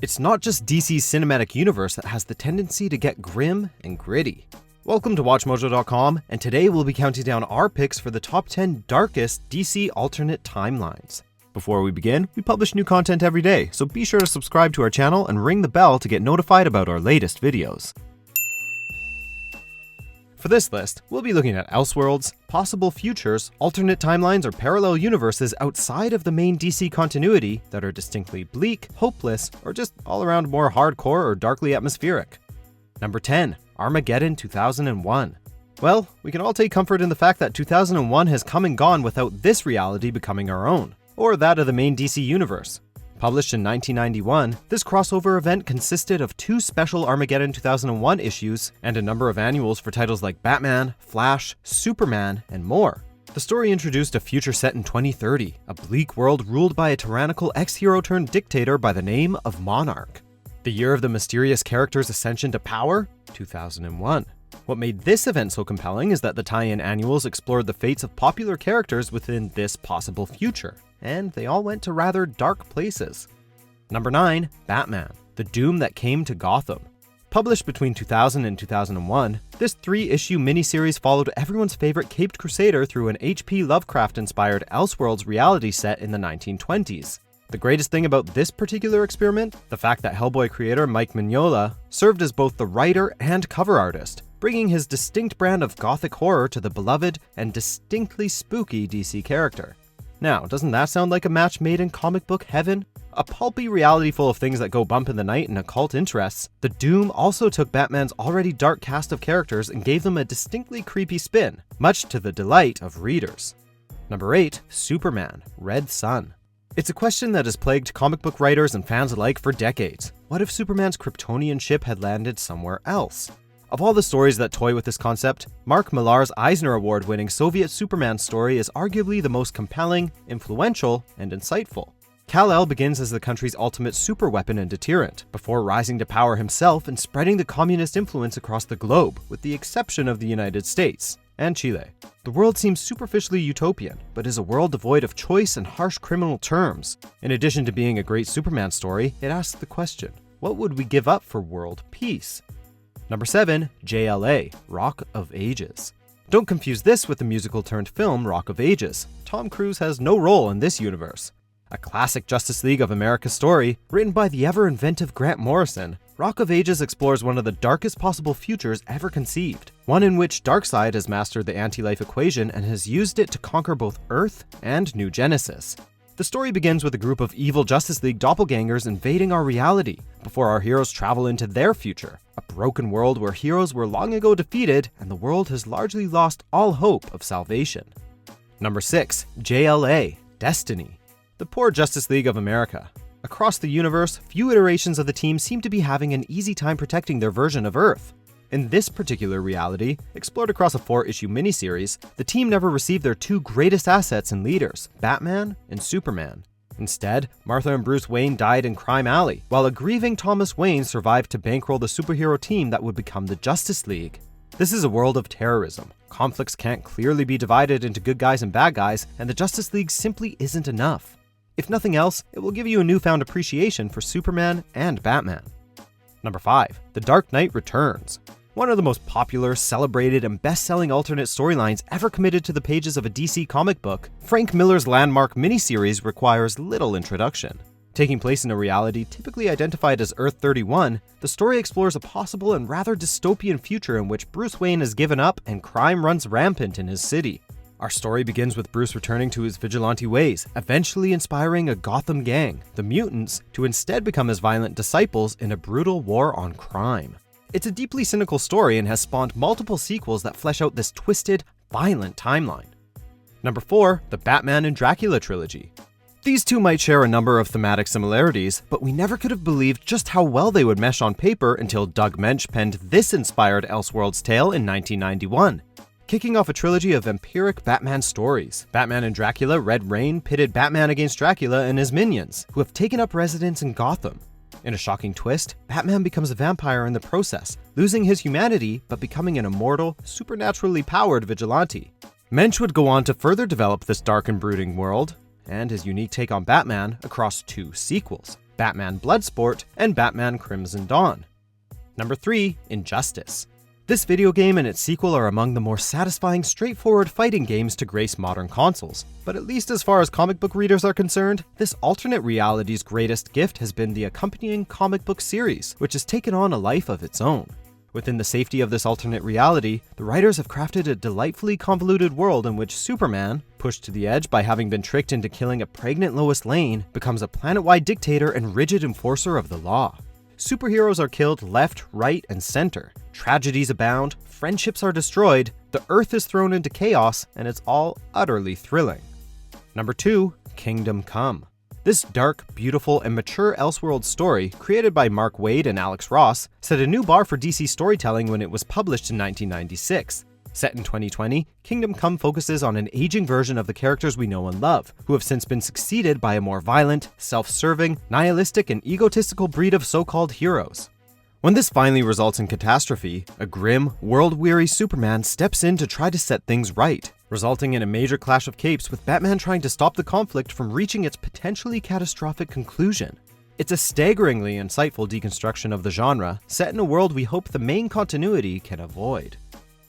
It's not just DC's cinematic universe that has the tendency to get grim and gritty. Welcome to WatchMojo.com, and today we'll be counting down our picks for the top 10 darkest DC alternate timelines. Before we begin, we publish new content every day, so be sure to subscribe to our channel and ring the bell to get notified about our latest videos. For this list, we'll be looking at Elseworlds, possible futures, alternate timelines, or parallel universes outside of the main DC continuity that are distinctly bleak, hopeless, or just all around more hardcore or darkly atmospheric. Number 10. Armageddon 2001. Well, we can all take comfort in the fact that 2001 has come and gone without this reality becoming our own, or that of the main DC universe. Published in 1991, this crossover event consisted of 2 special Armageddon 2001 issues and a number of annuals for titles like Batman, Flash, Superman, and more. The story introduced a future set in 2030, a bleak world ruled by a tyrannical ex-hero turned dictator by the name of Monarch. The year of the mysterious character's ascension to power? 2001. What made this event so compelling is that the tie-in annuals explored the fates of popular characters within this possible future, and they all went to rather dark places. Number 9. Batman, the Doom That Came to Gotham. Published between 2000 and 2001, this 3-issue miniseries followed everyone's favorite caped crusader through an H.P. Lovecraft-inspired Elseworlds reality set in the 1920s. The greatest thing about this particular experiment? The fact that Hellboy creator Mike Mignola served as both the writer and cover artist, bringing his distinct brand of gothic horror to the beloved and distinctly spooky DC character. Now, doesn't that sound like a match made in comic book heaven? A pulpy reality full of things that go bump in the night and occult interests, The Doom also took Batman's already dark cast of characters and gave them a distinctly creepy spin, much to the delight of readers. Number 8. Superman, Red Sun. It's a question that has plagued comic book writers and fans alike for decades. What if Superman's Kryptonian ship had landed somewhere else? Of all the stories that toy with this concept, Mark Millar's Eisner Award-winning Soviet Superman story is arguably the most compelling, influential, and insightful. Kal-El begins as the country's ultimate superweapon and deterrent, before rising to power himself and spreading the communist influence across the globe, with the exception of the United States and Chile. The world seems superficially utopian, but is a world devoid of choice and harsh criminal terms. In addition to being a great Superman story, it asks the question, what would we give up for world peace? Number 7. JLA, Rock of Ages. Don't confuse this with the musical turned film Rock of Ages. Tom Cruise has no role in this universe. A classic Justice League of America story, written by the ever-inventive Grant Morrison, Rock of Ages explores one of the darkest possible futures ever conceived, one in which Darkseid has mastered the anti-life equation and has used it to conquer both Earth and New Genesis. The story begins with a group of evil Justice League doppelgangers invading our reality, before our heroes travel into their future, a broken world where heroes were long ago defeated and the world has largely lost all hope of salvation. Number 6. JLA, Destiny. The poor Justice League of America. Across the universe, few iterations of the team seem to be having an easy time protecting their version of Earth. In this particular reality, explored across a 4-issue miniseries, the team never received their 2 greatest assets and leaders, Batman and Superman. Instead, Martha and Bruce Wayne died in Crime Alley, while a grieving Thomas Wayne survived to bankroll the superhero team that would become the Justice League. This is a world of terrorism. Conflicts can't clearly be divided into good guys and bad guys, and the Justice League simply isn't enough. If nothing else, it will give you a newfound appreciation for Superman and Batman. Number 5. The Dark Knight Returns. One of the most popular, celebrated, and best-selling alternate storylines ever committed to the pages of a DC comic book, Frank Miller's landmark miniseries requires little introduction. Taking place in a reality typically identified as Earth 31, the story explores a possible and rather dystopian future in which Bruce Wayne is given up and crime runs rampant in his city. Our story begins with Bruce returning to his vigilante ways, eventually inspiring a Gotham gang, the Mutants, to instead become his violent disciples in a brutal war on crime. It's a deeply cynical story and has spawned multiple sequels that flesh out this twisted, violent timeline. Number 4. The Batman and Dracula Trilogy. These two might share a number of thematic similarities, but we never could have believed just how well they would mesh on paper until Doug Mensch penned this inspired Elseworlds tale in 1991. Kicking off a trilogy of vampiric Batman stories, Batman and Dracula Red Reign pitted Batman against Dracula and his minions, who have taken up residence in Gotham. In a shocking twist, Batman becomes a vampire in the process, losing his humanity but becoming an immortal, supernaturally powered vigilante. Mensch would go on to further develop this dark and brooding world, and his unique take on Batman across 2 sequels, Batman Bloodsport, and Batman Crimson Dawn. Number 3. Injustice. This video game and its sequel are among the more satisfying, straightforward fighting games to grace modern consoles. But at least as far as comic book readers are concerned, this alternate reality's greatest gift has been the accompanying comic book series, which has taken on a life of its own. Within the safety of this alternate reality, the writers have crafted a delightfully convoluted world in which Superman, pushed to the edge by having been tricked into killing a pregnant Lois Lane, becomes a planet-wide dictator and rigid enforcer of the law. Superheroes are killed left, right, and center. Tragedies abound, friendships are destroyed, the Earth is thrown into chaos, and it's all utterly thrilling. Number 2. Kingdom Come. This dark, beautiful, and mature Elseworlds story, created by Mark Waid and Alex Ross, set a new bar for DC storytelling when it was published in 1996. Set in 2020, Kingdom Come focuses on an aging version of the characters we know and love, who have since been succeeded by a more violent, self-serving, nihilistic, and egotistical breed of so-called heroes. When this finally results in catastrophe, a grim, world-weary Superman steps in to try to set things right, resulting in a major clash of capes with Batman trying to stop the conflict from reaching its potentially catastrophic conclusion. It's a staggeringly insightful deconstruction of the genre, set in a world we hope the main continuity can avoid.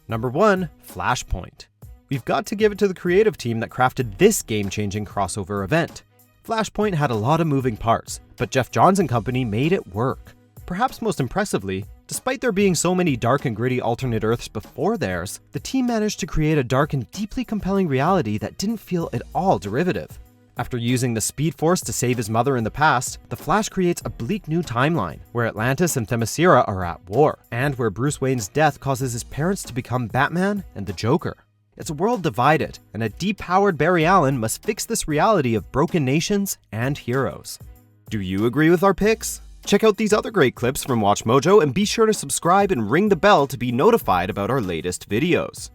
Number 1. Flashpoint. We've got to give it to the creative team that crafted this game-changing crossover event. Flashpoint had a lot of moving parts, but Jeff Johns and company made it work. Perhaps most impressively, despite there being so many dark and gritty alternate Earths before theirs, the team managed to create a dark and deeply compelling reality that didn't feel at all derivative. After using the Speed Force to save his mother in the past, the Flash creates a bleak new timeline, where Atlantis and Themyscira are at war, and where Bruce Wayne's death causes his parents to become Batman and the Joker. It's a world divided, and a depowered Barry Allen must fix this reality of broken nations and heroes. Do you agree with our picks? Check out these other great clips from WatchMojo and be sure to subscribe and ring the bell to be notified about our latest videos.